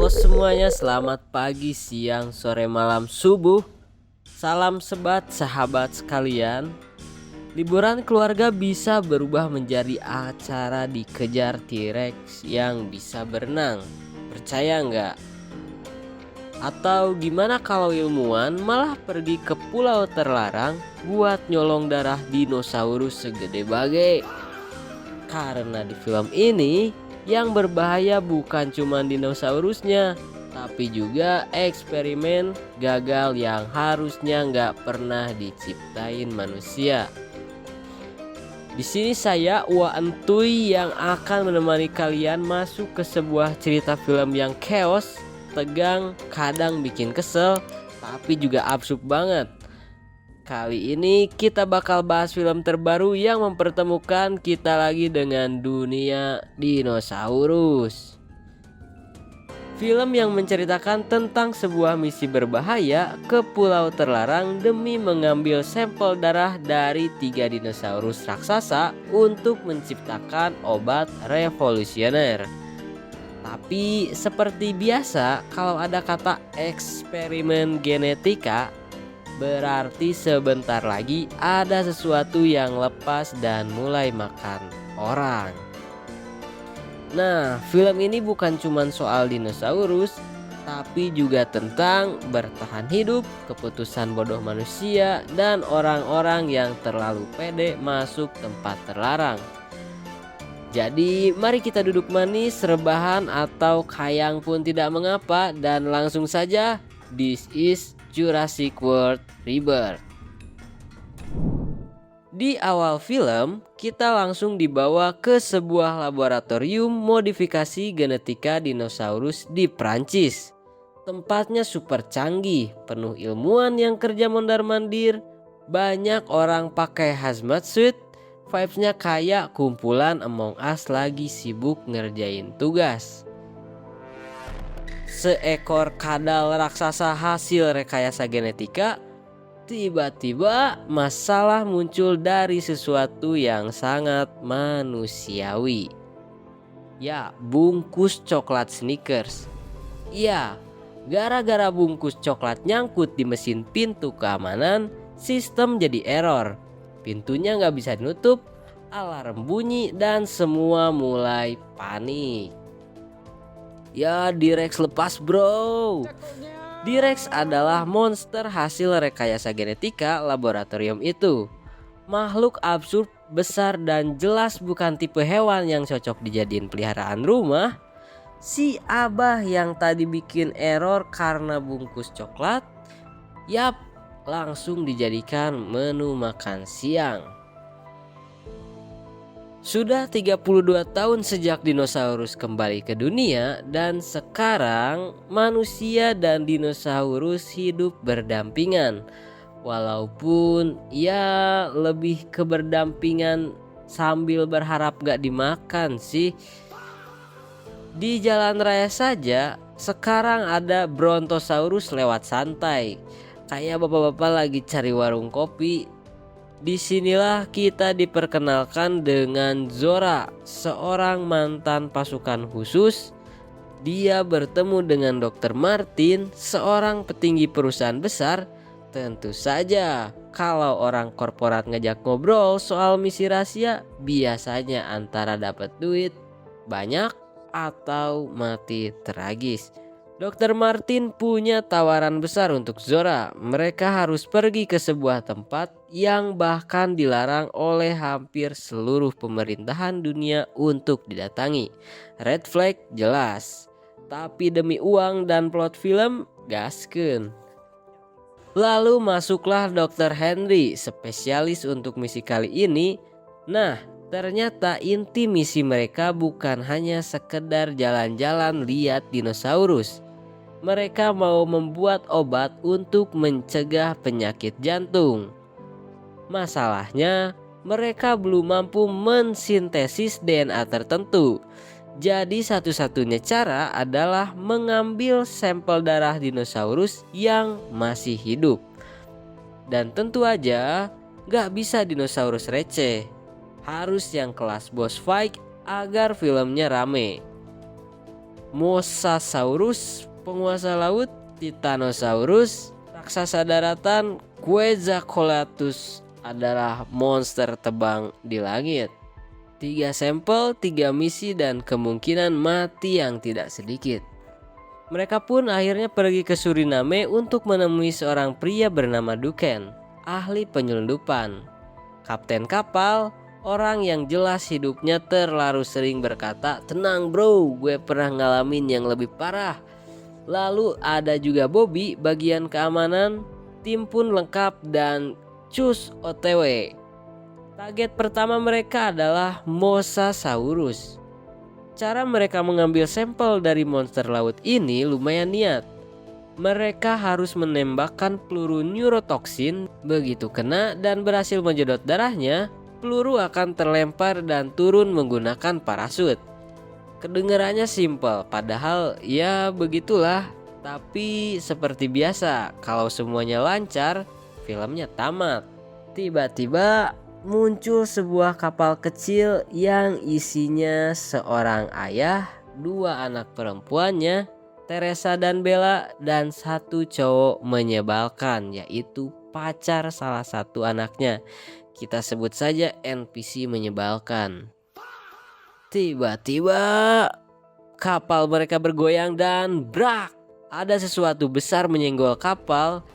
Halo semuanya, selamat pagi, siang, sore, malam, subuh. Salam sebat sahabat sekalian. Liburan keluarga bisa berubah menjadi acara dikejar T-Rex yang bisa berenang. Percaya nggak? Atau gimana kalau ilmuwan malah pergi ke pulau terlarang buat nyolong darah dinosaurus segede bage? Karena di film ini yang berbahaya bukan cuma dinosaurusnya, tapi juga eksperimen gagal yang harusnya nggak pernah diciptain manusia. Di sini saya Ua Entuy yang akan menemani kalian masuk ke sebuah cerita film yang chaos, tegang, kadang bikin kesel, tapi juga absurd banget. Kali ini kita bakal bahas film terbaru yang mempertemukan kita lagi dengan dunia dinosaurus. Film yang menceritakan tentang sebuah misi berbahaya ke pulau terlarang demi mengambil sampel darah dari 3 dinosaurus raksasa untuk menciptakan obat revolusioner. Tapi seperti biasa, kalau ada kata eksperimen genetika, berarti sebentar lagi ada sesuatu yang lepas dan mulai makan orang. Nah, film ini bukan cuma soal dinosaurus, tapi juga tentang bertahan hidup, keputusan bodoh manusia, dan orang-orang yang terlalu pede masuk tempat terlarang. Jadi mari kita duduk manis, rebahan atau kayang pun tidak mengapa, dan langsung saja, this is Jurassic World Rebirth. Di awal film, kita langsung dibawa ke sebuah laboratorium modifikasi genetika dinosaurus di Prancis. Tempatnya super canggih, penuh ilmuwan yang kerja mondar-mandir, banyak orang pakai hazmat suit, vibes-nya kayak kumpulan Among Us lagi sibuk ngerjain tugas. Seekor kadal raksasa hasil rekayasa genetika, tiba-tiba masalah muncul dari sesuatu yang sangat manusiawi. Ya, bungkus coklat Snickers. Ya, gara-gara bungkus coklat nyangkut di mesin pintu keamanan, sistem jadi error. Pintunya nggak bisa dinutup, alarm bunyi, dan semua mulai panik. Ya, T-Rex lepas bro. T-Rex adalah monster hasil rekayasa genetika laboratorium itu. Makhluk absurd, besar, dan jelas bukan tipe hewan yang cocok dijadiin peliharaan rumah. Si abah yang tadi bikin error karena bungkus coklat, yap, langsung dijadikan menu makan siang. Sudah 32 tahun sejak dinosaurus kembali ke dunia, dan sekarang manusia dan dinosaurus hidup berdampingan. Walaupun ya lebih ke berdampingan sambil berharap gak dimakan sih. Di jalan raya saja sekarang ada Brontosaurus lewat santai, kayak bapak-bapak lagi cari warung kopi. Disinilah kita diperkenalkan dengan Zora, seorang mantan pasukan khusus. Dia bertemu dengan Dr. Martin, seorang petinggi perusahaan besar. Tentu saja, kalau orang korporat ngajak ngobrol soal misi rahasia, biasanya antara dapat duit banyak atau mati tragis. Dr. Martin punya tawaran besar untuk Zora. Mereka harus pergi ke sebuah tempat yang bahkan dilarang oleh hampir seluruh pemerintahan dunia untuk didatangi. Red flag jelas, tapi demi uang dan plot film, gaskeun. Lalu masuklah Dr. Henry, spesialis untuk misi kali ini. Nah, ternyata inti misi mereka bukan hanya sekedar jalan-jalan lihat dinosaurus. Mereka mau membuat obat untuk mencegah penyakit jantung. Masalahnya, mereka belum mampu mensintesis DNA tertentu. Jadi satu-satunya cara adalah mengambil sampel darah dinosaurus yang masih hidup. Dan tentu aja gak bisa dinosaurus receh, harus yang kelas boss fight agar filmnya rame. Mosasaurus, penguasa laut; Titanosaurus, raksasa daratan; Quetzalcoatlus adalah monster terbang di langit. 3 sampel, 3 misi, dan kemungkinan mati yang tidak sedikit. Mereka pun akhirnya pergi ke Suriname untuk menemui seorang pria bernama Duken, ahli penyelundupan. Kapten kapal, orang yang jelas hidupnya terlalu sering berkata, "Tenang bro, gue pernah ngalamin yang lebih parah." Lalu ada juga Bobby, bagian keamanan. Tim pun lengkap dan cus OTW. Target pertama mereka adalah Mosasaurus. Cara mereka mengambil sampel dari monster laut ini lumayan niat. Mereka harus menembakkan peluru neurotoksin. Begitu kena dan berhasil menjedot darahnya, peluru akan terlempar dan turun menggunakan parasut. Kedengarannya simpel, padahal ya begitulah. Tapi seperti biasa, kalau semuanya lancar, filmnya tamat. Tiba-tiba muncul sebuah kapal kecil yang isinya seorang ayah, 2 anak perempuannya, Teresa dan Bella, dan 1 cowok menyebalkan, yaitu pacar salah satu anaknya. Kita sebut saja NPC menyebalkan. Tiba-tiba kapal mereka bergoyang dan brak! Ada sesuatu besar menyenggol kapal.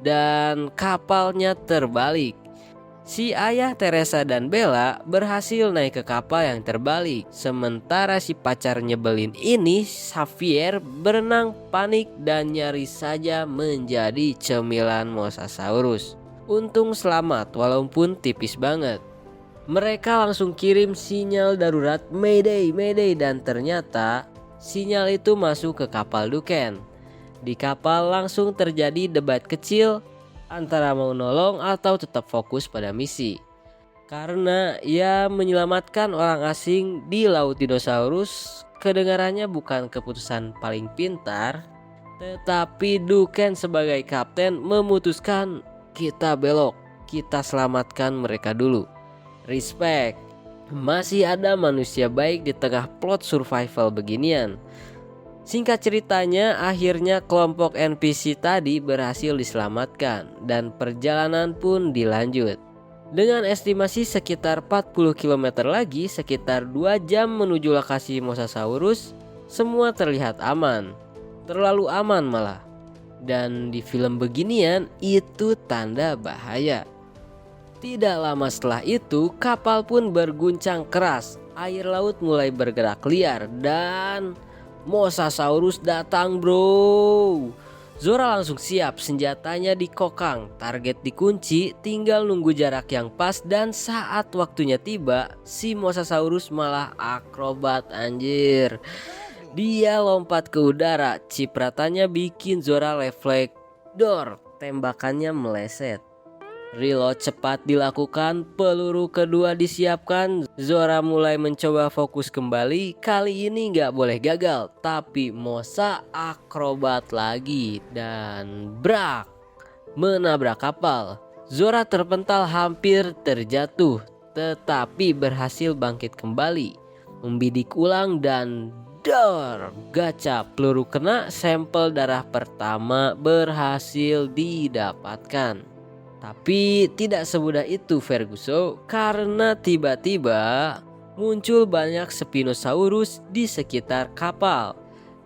Dan kapalnya terbalik. Si ayah Teresa dan Bella berhasil naik ke kapal yang terbalik. Sementara si pacar nyebelin ini, Xavier, berenang panik dan nyaris saja menjadi cemilan Mosasaurus. Untung selamat walaupun tipis banget. Mereka langsung kirim sinyal darurat Mayday, Mayday, dan ternyata sinyal itu masuk ke kapal Duken. Di kapal langsung terjadi debat kecil antara mau nolong atau tetap fokus pada misi. Karena ia menyelamatkan orang asing di Laut Dinosaurus, kedengarannya bukan keputusan paling pintar. Tetapi Duken sebagai kapten memutuskan, kita belok, kita selamatkan mereka dulu. Respect, masih ada manusia baik di tengah plot survival beginian. Singkat ceritanya, akhirnya kelompok NPC tadi berhasil diselamatkan dan perjalanan pun dilanjut. Dengan estimasi sekitar 40 km lagi, sekitar 2 jam menuju lokasi Mosasaurus, semua terlihat aman. Terlalu aman malah. Dan di film beginian itu tanda bahaya. Tidak lama setelah itu, kapal pun berguncang keras. Air laut mulai bergerak liar dan Mosasaurus datang bro. Zora langsung siap, senjatanya dikokang, target dikunci, tinggal nunggu jarak yang pas. Dan saat waktunya tiba, si Mosasaurus malah akrobat anjir. Dia lompat ke udara, cipratannya bikin Zora refleks, dor, tembakannya meleset. Reload cepat dilakukan, peluru kedua disiapkan. Zora mulai mencoba fokus kembali. Kali ini gak boleh gagal, tapi Mosa akrobat lagi dan brak, menabrak kapal. Zora terpental hampir terjatuh, tetapi berhasil bangkit kembali, membidik ulang dan dor, gacap, peluru kena. Sampel darah pertama berhasil didapatkan. Tapi tidak semudah itu Ferguson, karena tiba-tiba muncul banyak Spinosaurus di sekitar kapal.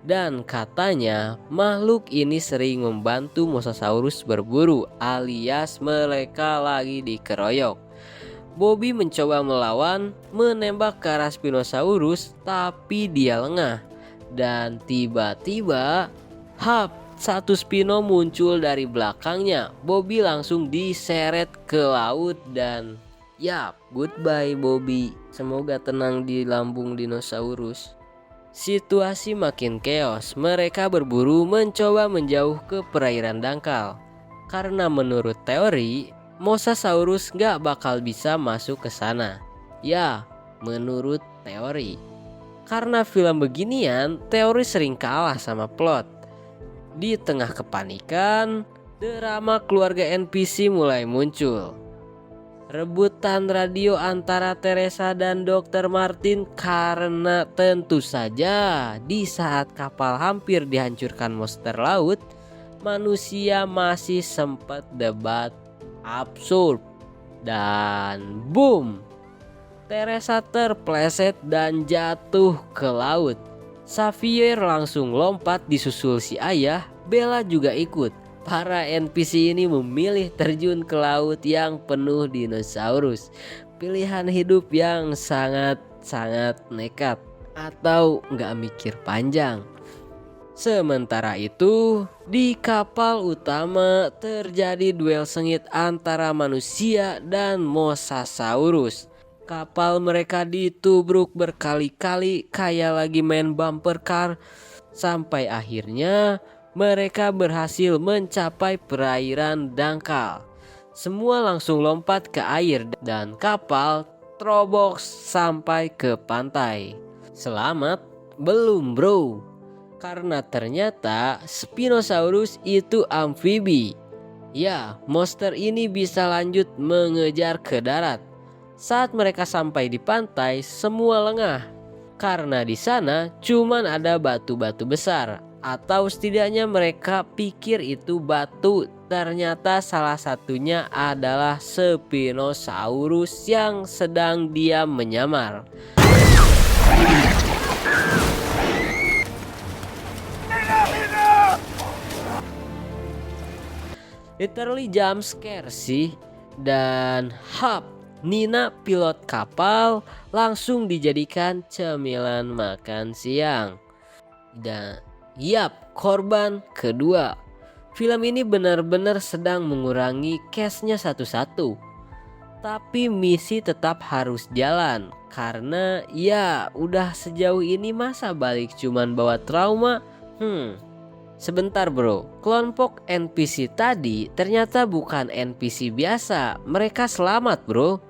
Dan katanya makhluk ini sering membantu Mosasaurus berburu, alias mereka lagi dikeroyok. Bobby mencoba melawan, menembak ke arah Spinosaurus, tapi dia lengah. Dan tiba-tiba hap, 1 Spino muncul dari belakangnya. Bobby langsung diseret ke laut dan yap, goodbye Bobby. Semoga tenang di lambung dinosaurus. Situasi makin chaos. Mereka berburu mencoba menjauh ke perairan dangkal. Karena menurut teori, Mosasaurus gak bakal bisa masuk ke sana. Ya, menurut teori. Karena film beginian, teori sering kalah sama plot. Di tengah kepanikan, drama keluarga NPC mulai muncul. Rebutan radio antara Teresa dan Dr. Martin karena tentu saja di saat kapal hampir dihancurkan monster laut, manusia masih sempat debat absurd. Dan boom! Teresa terpleset dan jatuh ke laut. Xavier langsung lompat disusul si ayah, Bella juga ikut. Para NPC ini memilih terjun ke laut yang penuh dinosaurus. Pilihan hidup yang sangat nekat atau nggak mikir panjang. Sementara itu, di kapal utama terjadi duel sengit antara manusia dan Mosasaurus. Kapal mereka ditubruk berkali-kali kayak lagi main bumper car, sampai akhirnya mereka berhasil mencapai perairan dangkal. Semua langsung lompat ke air dan kapal terobos sampai ke pantai. Selamat? Belum bro, karena ternyata Spinosaurus itu amfibi. Ya, monster ini bisa lanjut mengejar ke darat. Saat mereka sampai di pantai, semua lengah karena di sana cuman ada batu-batu besar, atau setidaknya mereka pikir itu batu. Ternyata salah satunya adalah Spinosaurus yang sedang diam menyamar. Literally jump scare sih. Dan Nina pilot kapal langsung dijadikan cemilan makan siang. Dan korban kedua. Film ini benar-benar sedang mengurangi cashnya satu-satu. Tapi misi tetap harus jalan. Karena udah sejauh ini masa balik cuman bawa trauma. Sebentar bro, kelompok NPC tadi ternyata bukan NPC biasa. Mereka selamat bro.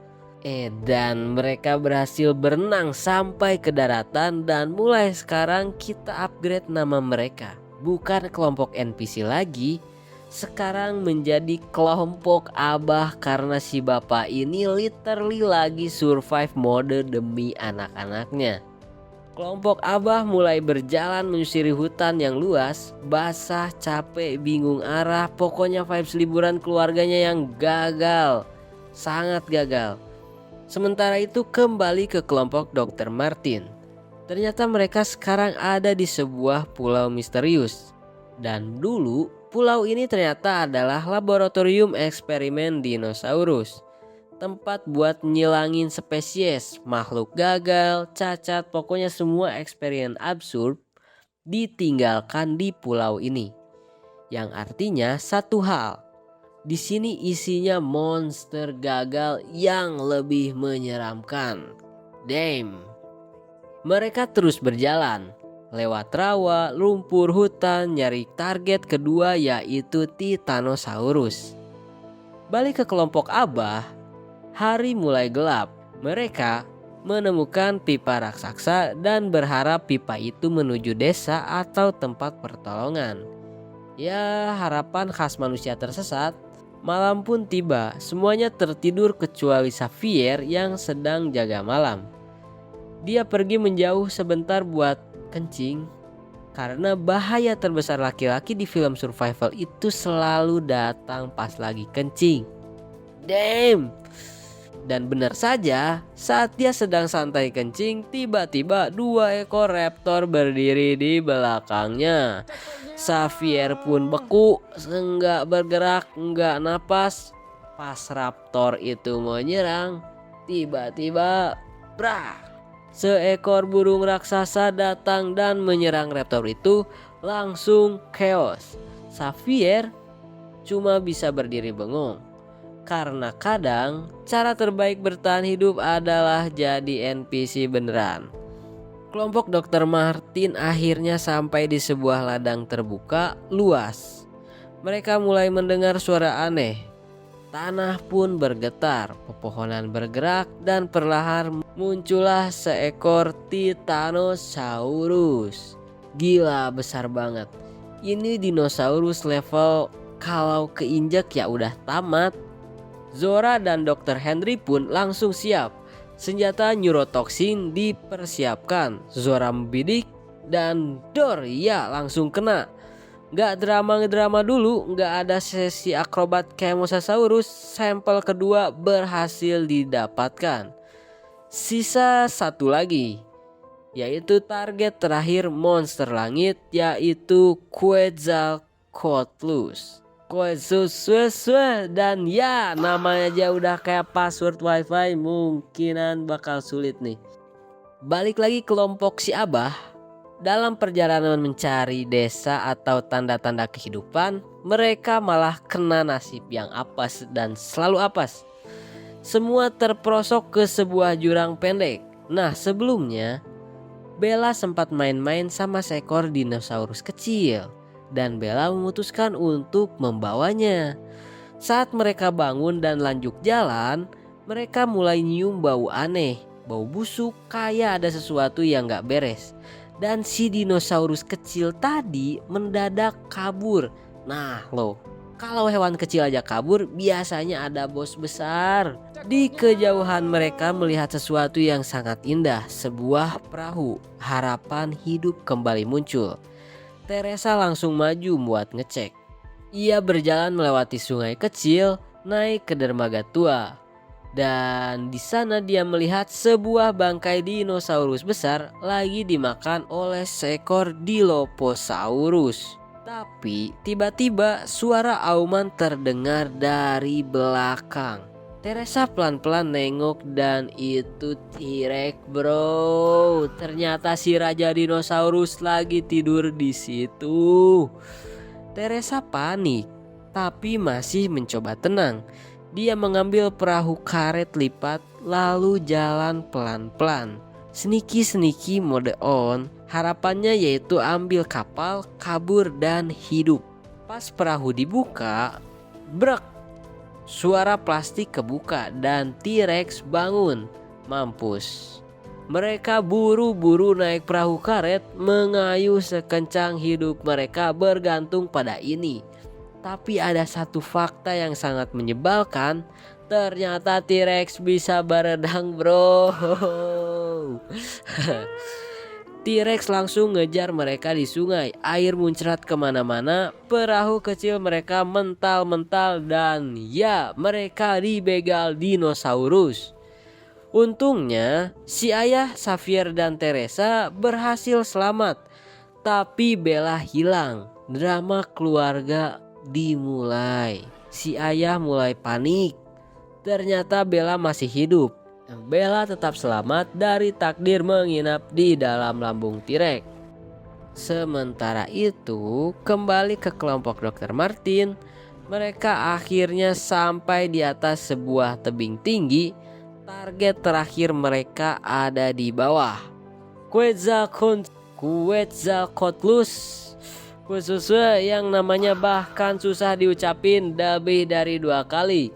Dan mereka berhasil berenang sampai ke daratan. Dan mulai sekarang kita upgrade nama mereka. Bukan kelompok NPC lagi, sekarang menjadi kelompok Abah. Karena si bapak ini literally lagi survive mode demi anak-anaknya. Kelompok Abah mulai berjalan menyusuri hutan yang luas. Basah, capek, bingung arah. Pokoknya vibes liburan keluarganya yang gagal. Sangat gagal. Sementara itu kembali ke kelompok Dr. Martin. Ternyata mereka sekarang ada di sebuah pulau misterius. Dan dulu pulau ini ternyata adalah laboratorium eksperimen dinosaurus. Tempat buat nyilangin spesies, makhluk gagal, cacat, pokoknya semua eksperimen absurd ditinggalkan di pulau ini. Yang artinya satu hal. Di sini isinya monster gagal yang lebih menyeramkan. Damn. Mereka terus berjalan lewat rawa, lumpur, hutan, nyari target kedua yaitu Titanosaurus. Balik ke kelompok Abah, hari mulai gelap. Mereka menemukan pipa raksasa dan berharap pipa itu menuju desa atau tempat pertolongan. Harapan khas manusia tersesat. Malam pun tiba, semuanya tertidur kecuali Xavier yang sedang jaga malam. Dia pergi menjauh sebentar buat kencing. Karena bahaya terbesar laki-laki di film survival itu selalu datang pas lagi kencing. Damn. Dan benar saja, saat dia sedang santai kencing, tiba-tiba 2 ekor raptor berdiri di belakangnya. Xavier pun beku, enggak bergerak, enggak napas. Pas raptor itu mau nyerang, tiba-tiba seekor burung raksasa datang dan menyerang raptor itu. Langsung chaos. Xavier cuma bisa berdiri bengong. Karena kadang cara terbaik bertahan hidup adalah jadi NPC beneran. Kelompok Dr. Martin akhirnya sampai di sebuah ladang terbuka luas. Mereka mulai mendengar suara aneh. Tanah pun bergetar, pepohonan bergerak, dan perlahan muncullah seekor Titanosaurus. Gila, besar banget. Ini dinosaurus level kalau keinjak ya udah tamat. Zora dan Dr. Henry pun langsung siap. Senjata neurotoxin dipersiapkan. Zora membidik dan dor ya langsung kena. Gak drama dulu, gak ada sesi akrobat kayak Mosasaurus. Sampel kedua berhasil didapatkan. Sisa satu lagi, yaitu target terakhir monster langit, yaitu Quetzalcoatlus. Dan ya namanya aja udah kayak password wifi, mungkinan bakal sulit nih. Balik lagi kelompok si Abah. Dalam perjalanan mencari desa atau tanda-tanda kehidupan, mereka malah kena nasib yang apes dan selalu apes. Semua terperosok ke sebuah jurang pendek. Nah, sebelumnya Bella sempat main-main sama seekor dinosaurus kecil dan Bella memutuskan untuk membawanya. Saat mereka bangun dan lanjut jalan, mereka mulai nyium bau aneh, bau busuk, kayak ada sesuatu yang gak beres. Dan si dinosaurus kecil tadi mendadak kabur. Nah loh, kalau hewan kecil aja kabur, biasanya ada bos besar. Di kejauhan mereka melihat sesuatu yang sangat indah. Sebuah perahu. Harapan hidup kembali muncul. Teresa langsung maju buat ngecek. Ia berjalan melewati sungai kecil, naik ke dermaga tua. Dan di sana dia melihat sebuah bangkai dinosaurus besar lagi dimakan oleh seekor Dilophosaurus. Tapi tiba-tiba suara auman terdengar dari belakang. Teresa pelan-pelan nengok dan itu T-Rex bro. Ternyata si raja dinosaurus lagi tidur di situ. Teresa panik tapi masih mencoba tenang. Dia mengambil perahu karet lipat lalu jalan pelan-pelan. Sneaky mode on. Harapannya yaitu ambil kapal, kabur dan hidup. Pas perahu dibuka, brek. Suara plastik kebuka dan T-Rex bangun. Mampus. Mereka buru-buru naik perahu karet, mengayuh sekencang hidup mereka bergantung pada ini. Tapi ada satu fakta yang sangat menyebalkan. Ternyata T-Rex bisa berenang bro. T-Rex langsung ngejar mereka di sungai. Air muncrat kemana-mana. Perahu kecil mereka mental-mental. Dan ya mereka dibegal dinosaurus. Untungnya si ayah Xavier dan Teresa berhasil selamat. Tapi Bella hilang. Drama keluarga dimulai. Si ayah mulai panik. Ternyata Bella masih hidup. Bella tetap selamat dari takdir menginap di dalam lambung T-Rex. Sementara itu, kembali ke kelompok Dr. Martin. Mereka akhirnya sampai di atas sebuah tebing tinggi. Target terakhir mereka ada di bawah. Quetzalcoatlus. Khususnya yang namanya bahkan susah diucapin lebih dari 2 kali.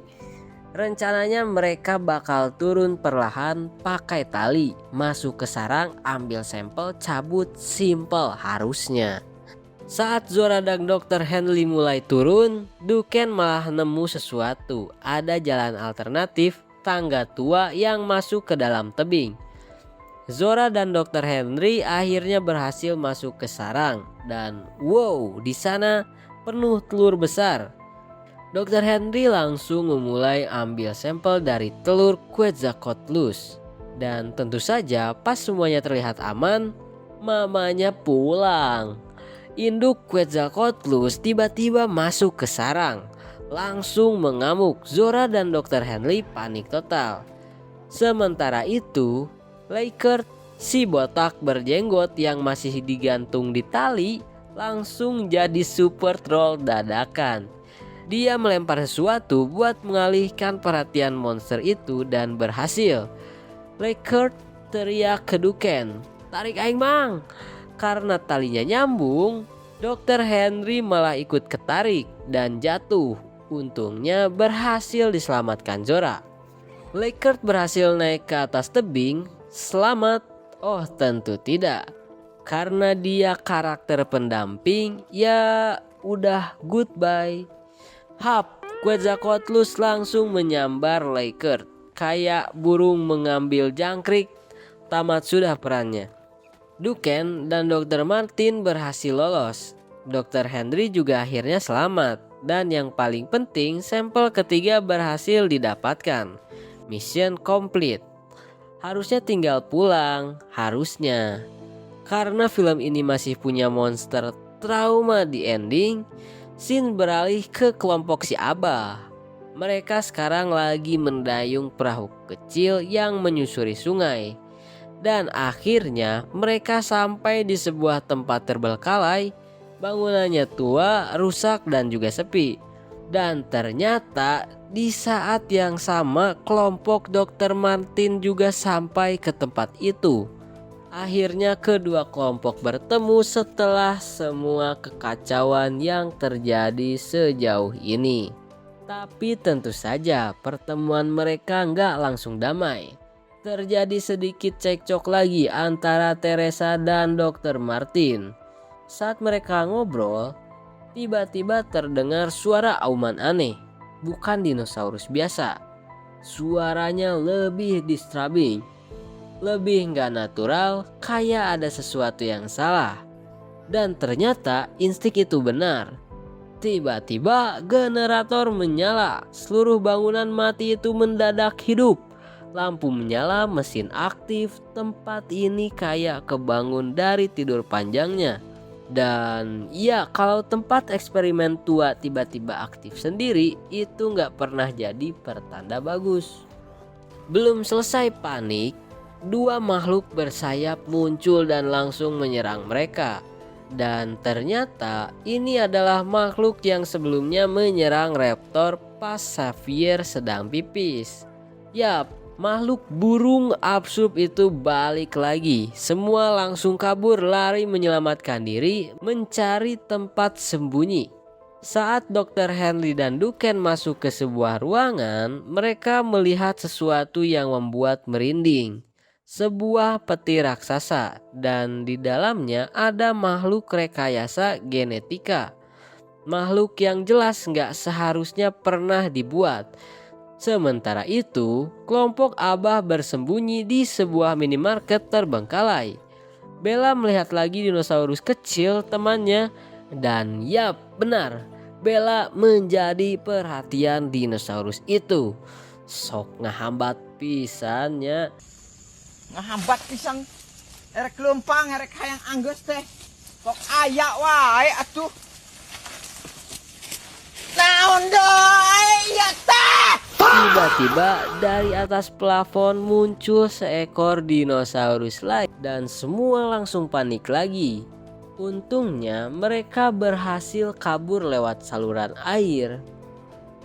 Rencananya mereka bakal turun perlahan pakai tali, masuk ke sarang, ambil sampel, cabut, simple harusnya. Saat Zora dan Dr. Henry mulai turun, Duken malah nemu sesuatu. Ada jalan alternatif, tangga tua yang masuk ke dalam tebing. Zora dan Dr. Henry akhirnya berhasil masuk ke sarang dan wow, di sana penuh telur besar. Dr. Henry langsung memulai ambil sampel dari telur Quetzalcoatlus. Dan tentu saja pas semuanya terlihat aman, mamanya pulang. Induk Quetzalcoatlus tiba-tiba masuk ke sarang. Langsung mengamuk. Zora dan Dr. Henry panik total. Sementara itu, Leichhardt, si botak berjenggot yang masih digantung di tali, langsung jadi super troll dadakan. Dia melempar sesuatu buat mengalihkan perhatian monster itu dan berhasil. Leichhardt teriak ke Duken, "Tarik aing mang!" Karena talinya nyambung, Dr. Henry malah ikut ketarik dan jatuh. Untungnya berhasil diselamatkan Zora. Leikert berhasil naik ke atas tebing. Selamat? Oh tentu tidak. Karena dia karakter pendamping, ya udah goodbye. Hap, Quetzalcoatlus langsung menyambar Leikert. Kayak burung mengambil jangkrik. Tamat sudah perannya. Duken dan Dr. Martin berhasil lolos. Dr. Henry juga akhirnya selamat. Dan yang paling penting, sampel ketiga berhasil didapatkan. Mission complete. Harusnya tinggal pulang, harusnya. Karena film ini masih punya monster trauma di ending, scene beralih ke kelompok si Abah. Mereka sekarang lagi mendayung perahu kecil yang menyusuri sungai. Dan akhirnya mereka sampai di sebuah tempat terbengkalai. Bangunannya tua, rusak dan juga sepi. Dan ternyata di saat yang sama kelompok Dr. Martin juga sampai ke tempat itu. Akhirnya kedua kelompok bertemu setelah semua kekacauan yang terjadi sejauh ini. Tapi tentu saja pertemuan mereka nggak langsung damai. Terjadi sedikit cekcok lagi antara Teresa dan Dr. Martin. Saat mereka ngobrol, tiba-tiba terdengar suara auman aneh. Bukan dinosaurus biasa. Suaranya lebih disturbing. Lebih nggak natural, kayak ada sesuatu yang salah. Dan ternyata insting itu benar. Tiba-tiba generator menyala. Seluruh bangunan mati itu mendadak hidup. Lampu menyala, mesin aktif. Tempat ini kayak kebangun dari tidur panjangnya. Dan ya, kalau tempat eksperimen tua tiba-tiba aktif sendiri, itu nggak pernah jadi pertanda bagus. Belum selesai panik, dua makhluk bersayap muncul dan langsung menyerang mereka. Dan ternyata ini adalah makhluk yang sebelumnya menyerang Raptor pas Xavier sedang pipis. Yap, makhluk burung absurd itu balik lagi. Semua langsung kabur, lari menyelamatkan diri, mencari tempat sembunyi. Saat Dr. Henry dan Duken masuk ke sebuah ruangan, mereka melihat sesuatu yang membuat merinding. Sebuah peti raksasa, dan di dalamnya ada makhluk rekayasa genetika. Makhluk yang jelas nggak seharusnya pernah dibuat. Sementara itu, kelompok Abah bersembunyi di sebuah minimarket terbengkalai. Bella melihat lagi dinosaurus kecil temannya, dan yap, benar, Bella menjadi perhatian dinosaurus itu. Sok ngahambat pisannya. Ngahambat pisan erek lempang erek hayang anggeus teh kok ayak wae atuh naon doy ya teh. Tiba-tiba dari atas plafon muncul seekor dinosaurus lain dan semua langsung panik lagi. Untungnya mereka berhasil kabur lewat saluran air.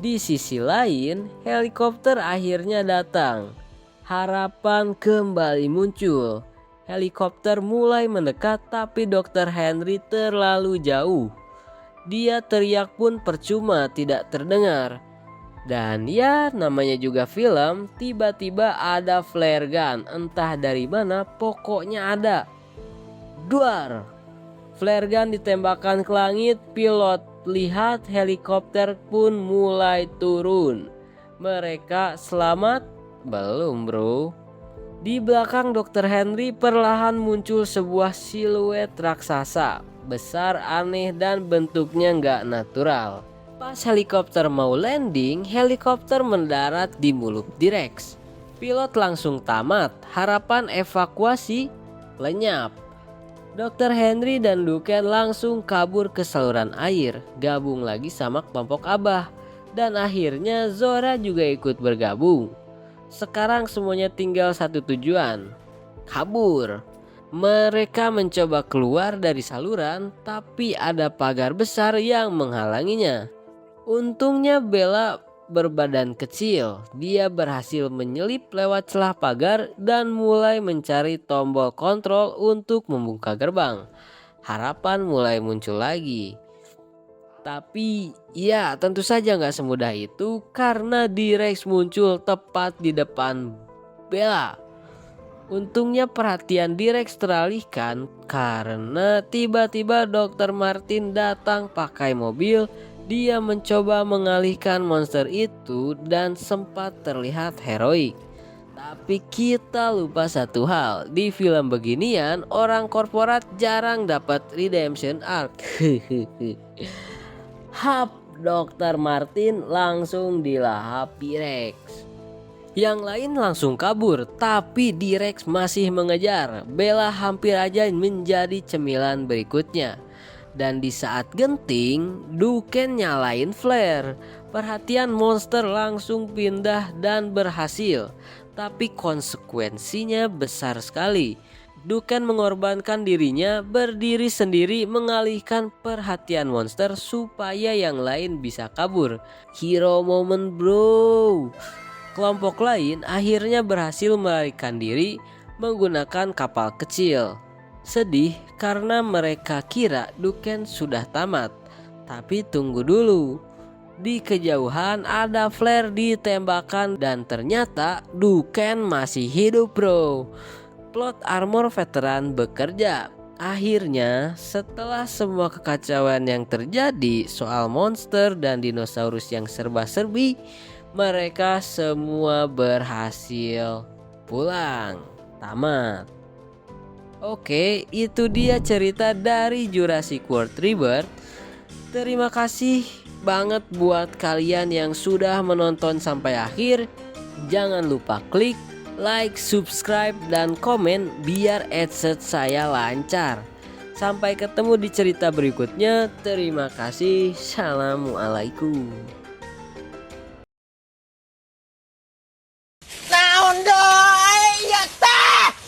Di sisi lain, helikopter akhirnya datang. Harapan kembali muncul. Helikopter mulai mendekat tapi Dr. Henry terlalu jauh. Dia teriak pun percuma, tidak terdengar. Dan ya, namanya juga film, tiba-tiba ada flare gun. Entah dari mana, pokoknya ada. Duar! Flare gun ditembakkan ke langit, pilot lihat helikopter pun mulai turun. Mereka selamat? Belum bro. Di belakang Dr. Henry perlahan muncul sebuah siluet raksasa. Besar, aneh, dan bentuknya nggak natural. Pas helikopter mau landing, helikopter mendarat di mulut T-Rex. Pilot langsung tamat, harapan evakuasi lenyap. Dr. Henry dan Duken langsung kabur ke saluran air, gabung lagi sama kelompok Abah. Dan akhirnya Zora juga ikut bergabung. Sekarang semuanya tinggal satu tujuan, kabur. Mereka mencoba keluar dari saluran, tapi ada pagar besar yang menghalanginya. Untungnya Bella berbadan kecil. Dia berhasil menyelip lewat celah pagar dan mulai mencari tombol kontrol untuk membuka gerbang. Harapan mulai muncul lagi. Tapi ya tentu saja nggak semudah itu karena T-Rex muncul tepat di depan Bella. Untungnya perhatian T-Rex teralihkan karena tiba-tiba Dr. Martin datang pakai mobil. Dia mencoba mengalihkan monster itu dan sempat terlihat heroik. Tapi kita lupa satu hal, di film beginian orang korporat jarang dapat redemption arc. Hap, Dr. Martin langsung dilahap T-Rex. Yang lain langsung kabur, tapi T-Rex masih mengejar. Bella hampir aja menjadi cemilan berikutnya. Dan di saat genting, Duken nyalain flare. Perhatian monster langsung pindah dan berhasil. Tapi konsekuensinya besar sekali. Duken mengorbankan dirinya berdiri sendiri mengalihkan perhatian monster supaya yang lain bisa kabur. Hero moment bro. Kelompok lain akhirnya berhasil melarikan diri menggunakan kapal kecil. Sedih karena mereka kira Duken sudah tamat. Tapi tunggu dulu. Di kejauhan ada flare ditembakkan dan ternyata Duken masih hidup bro. Plot armor veteran bekerja. Akhirnya setelah semua kekacauan yang terjadi soal monster dan dinosaurus yang serba-serbi, mereka semua berhasil pulang. Tamat. Oke, itu dia cerita dari Jurassic World Rebirth. Terima kasih banget buat kalian yang sudah menonton sampai akhir. Jangan lupa klik like, subscribe, dan komen biar adsense saya lancar. Sampai ketemu di cerita berikutnya. Terima kasih. Assalamualaikum.